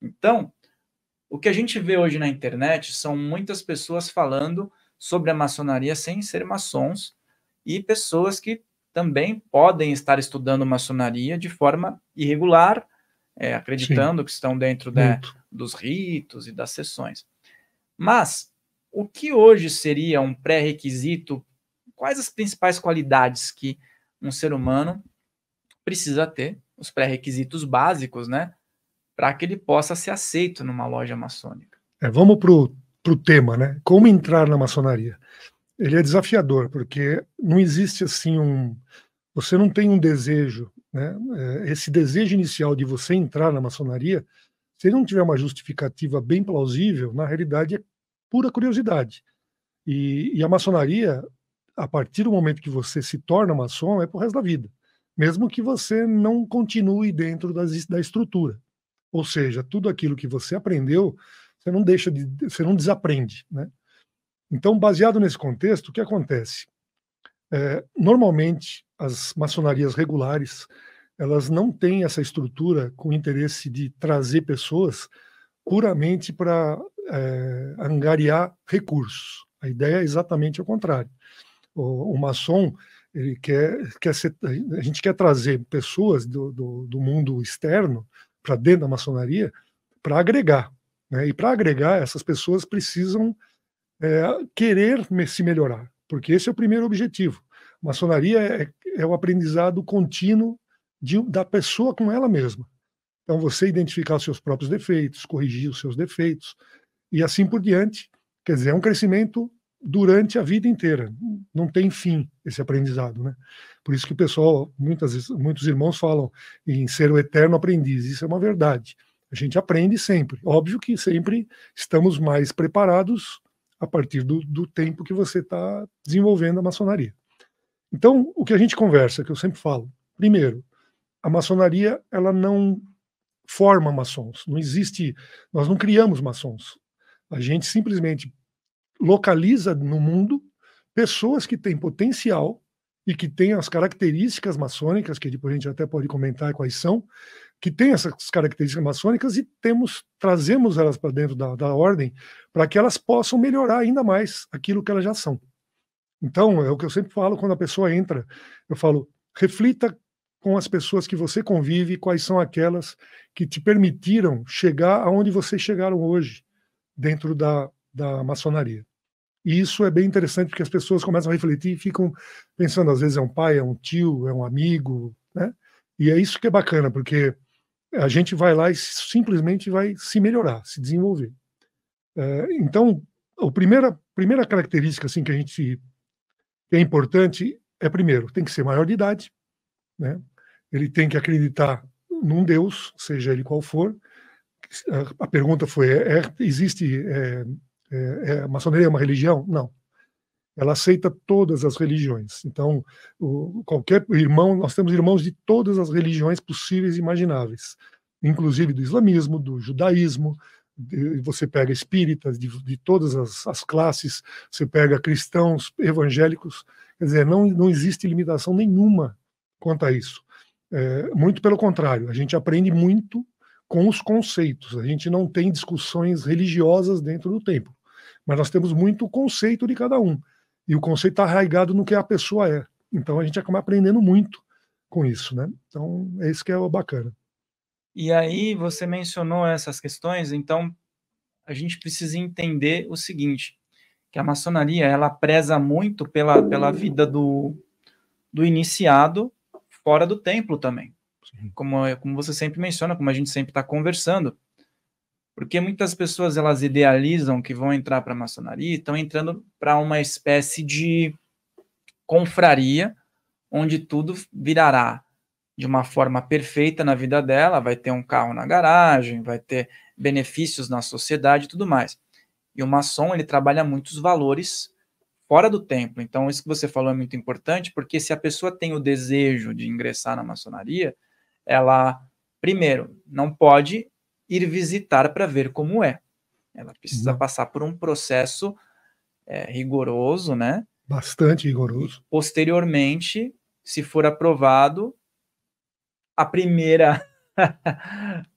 Então, o que a gente vê hoje na internet são muitas pessoas falando sobre a maçonaria sem ser maçons e pessoas que também podem estar estudando maçonaria de forma irregular, Sim, acreditando que estão dentro muito. dos ritos e das sessões. Mas o que hoje seria um pré-requisito? Quais as principais qualidades que um ser humano precisa ter, os pré-requisitos básicos, né, para que ele possa ser aceito numa loja maçônica? Vamos pro tema, né? Como entrar na maçonaria? Ele é desafiador, porque não existe assim você não tem um desejo, né? Esse desejo inicial de você entrar na maçonaria, se ele não tiver uma justificativa bem plausível, na realidade é pura curiosidade. E a maçonaria, a partir do momento que você se torna maçom, é pro resto da vida, mesmo que você não continue dentro da estrutura. Ou seja, tudo aquilo que você aprendeu, você não desaprende, né? Então, baseado nesse contexto, o que acontece? Normalmente, as maçonarias regulares, elas não têm essa estrutura com interesse de trazer pessoas puramente para angariar recursos. A ideia é exatamente o contrário. O maçom, ele a gente quer trazer pessoas do mundo externo para dentro da maçonaria para agregar, né? E para agregar, essas pessoas precisam querer se melhorar, porque esse é o primeiro objetivo. Maçonaria é o aprendizado contínuo da pessoa com ela mesma. Então, você identificar os seus próprios defeitos, corrigir os seus defeitos, e assim por diante. Quer dizer, é um crescimento durante a vida inteira. Não tem fim esse aprendizado, né? Por isso que o pessoal, muitos irmãos falam em ser o eterno aprendiz. Isso é uma verdade. A gente aprende sempre. Óbvio que sempre estamos mais preparados a partir do tempo que você está desenvolvendo a maçonaria. Então, o que a gente conversa, que eu sempre falo, primeiro, a maçonaria ela não forma maçons, não existe, nós não criamos maçons. A gente simplesmente localiza no mundo pessoas que têm potencial e que têm as características maçônicas, que depois a gente até pode comentar quais são, que têm essas características maçônicas e trazemos elas para dentro da ordem para que elas possam melhorar ainda mais aquilo que elas já são. Então, é o que eu sempre falo quando a pessoa entra, eu falo, reflita com as pessoas que você convive, quais são aquelas que te permitiram chegar aonde vocês chegaram hoje, dentro da maçonaria. E isso é bem interessante porque as pessoas começam a refletir e ficam pensando, às vezes é um pai, é um tio, é um amigo, né? E é isso que é bacana, porque a gente vai lá e simplesmente vai se melhorar, se desenvolver. Então, a primeira característica assim que a gente que é importante é, primeiro, tem que ser maior de idade, né? Ele tem que acreditar num Deus, seja ele qual for. A pergunta foi: existe a maçonaria é uma religião? Não. Ela aceita todas as religiões. Então, qualquer irmão, nós temos irmãos de todas as religiões possíveis e imagináveis, inclusive do islamismo, do judaísmo. Você pega espíritas de todas as classes, você pega cristãos, evangélicos. Quer dizer, não existe limitação nenhuma quanto a isso. Muito pelo contrário, a gente aprende muito com os conceitos. A gente não tem discussões religiosas dentro do templo, mas nós temos muito conceito de cada um. E o conceito está arraigado no que a pessoa é. Então a gente acaba aprendendo muito com isso, né? Então é isso que é o bacana. E aí você mencionou essas questões, então a gente precisa entender o seguinte, que a maçonaria ela preza muito pela vida do iniciado fora do templo também. Como você sempre menciona, como a gente sempre está conversando. Porque muitas pessoas elas idealizam que vão entrar para a maçonaria e estão entrando para uma espécie de confraria, onde tudo virará de uma forma perfeita na vida dela, vai ter um carro na garagem, vai ter benefícios na sociedade e tudo mais. E o maçom, ele trabalha muitos valores fora do templo. Então, isso que você falou é muito importante, porque se a pessoa tem o desejo de ingressar na maçonaria, ela, primeiro, não pode ir visitar para ver como é. Ela precisa Não. passar por um processo rigoroso, né? Bastante E, rigoroso. posteriormente, se for aprovado, a primeira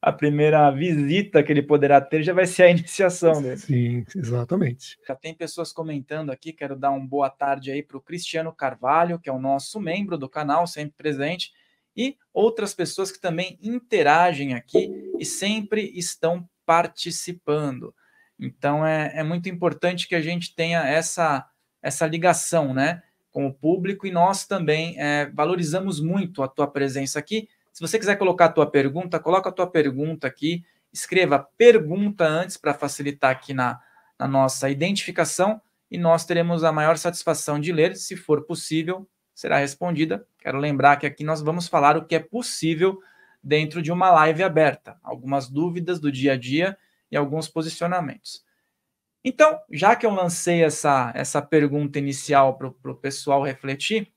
A primeira visita que ele poderá ter já vai ser a iniciação dele. Sim, exatamente. Já tem pessoas comentando aqui, quero dar uma boa tarde aí para o Cristiano Carvalho, que é o nosso membro do canal, sempre presente, e outras pessoas que também interagem aqui e sempre estão participando. Então é muito importante que a gente tenha essa ligação, né, com o público, e nós também valorizamos muito a tua presença aqui. Se você quiser colocar a tua pergunta, coloca a tua pergunta aqui, escreva pergunta antes para facilitar aqui na nossa identificação, e nós teremos a maior satisfação de ler. Se for possível, será respondida. Quero lembrar que aqui nós vamos falar o que é possível dentro de uma live aberta, algumas dúvidas do dia a dia e alguns posicionamentos. Então, já que eu lancei essa pergunta inicial para o pessoal refletir,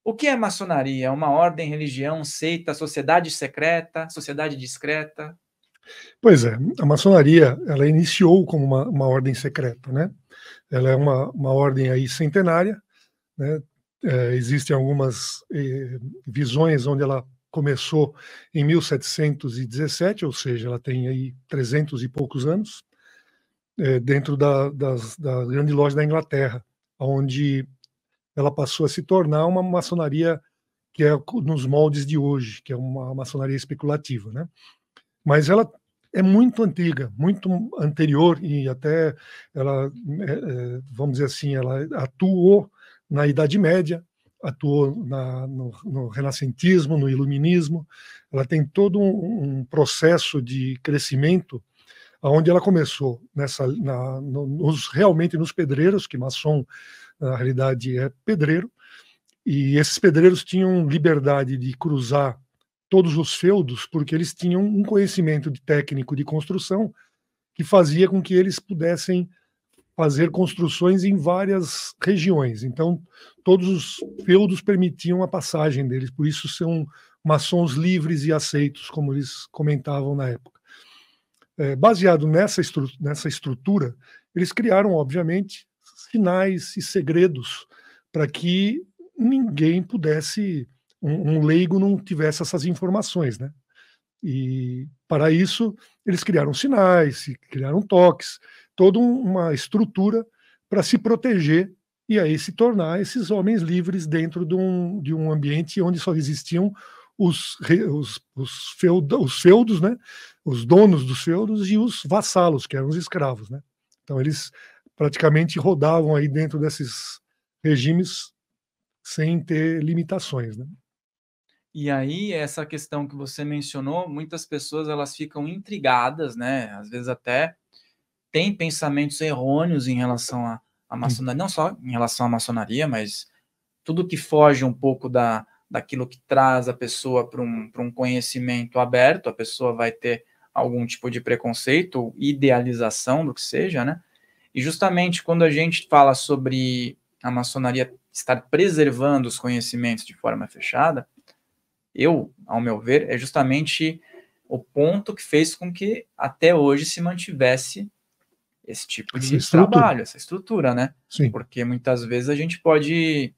o que é maçonaria? É uma ordem, religião, seita, sociedade secreta, sociedade discreta? Pois é, a maçonaria, ela iniciou como uma ordem secreta, né? Ela é uma ordem aí centenária, né? Existem algumas visões onde ela começou em 1717, ou seja, ela tem aí 300 e poucos anos, dentro da grande loja da Inglaterra, onde ela passou a se tornar uma maçonaria que é nos moldes de hoje, que é uma maçonaria especulativa, né? Mas ela é muito antiga, muito anterior, e até ela, vamos dizer assim, ela atuou na Idade Média, atuou no renascentismo, no iluminismo. Ela tem todo um processo de crescimento, onde ela começou realmente nos pedreiros, que maçom, na realidade, é pedreiro, e esses pedreiros tinham liberdade de cruzar todos os feudos, porque eles tinham um conhecimento técnico de construção que fazia com que eles pudessem fazer construções em várias regiões. Então, todos os feudos permitiam a passagem deles, por isso são maçons livres e aceitos, como eles comentavam na época. Baseado nessa estrutura, eles criaram, obviamente, sinais e segredos para que ninguém pudesse, um leigo não tivesse essas informações, né? E para isso eles criaram sinais, criaram toques, toda uma estrutura para se proteger e aí se tornar esses homens livres dentro de um ambiente onde só existiam os feudos, né? Os donos dos feudos e os vassalos, que eram os escravos, né? Então eles praticamente rodavam aí dentro desses regimes sem ter limitações, né? E aí, essa questão que você mencionou, muitas pessoas elas ficam intrigadas, né? Às vezes até têm pensamentos errôneos em relação à maçonaria, não só em relação à maçonaria, mas tudo que foge um pouco daquilo que traz a pessoa para um conhecimento aberto, a pessoa vai ter algum tipo de preconceito ou idealização do que seja, né? E justamente quando a gente fala sobre a maçonaria estar preservando os conhecimentos de forma fechada, ao meu ver, é justamente o ponto que fez com que até hoje se mantivesse esse tipo de trabalho, essa estrutura, né? Sim. Porque muitas vezes a gente pode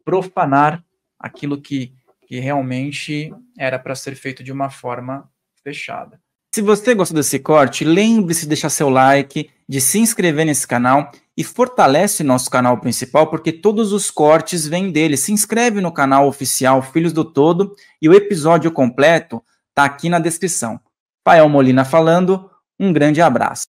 profanar aquilo que realmente era para ser feito de uma forma fechada. Se você gostou desse corte, lembre-se de deixar seu like, de se inscrever nesse canal e fortalece nosso canal principal, porque todos os cortes vêm dele. Se inscreve no canal oficial Filhos do Todo e o episódio completo está aqui na descrição. Fael Molina falando, um grande abraço.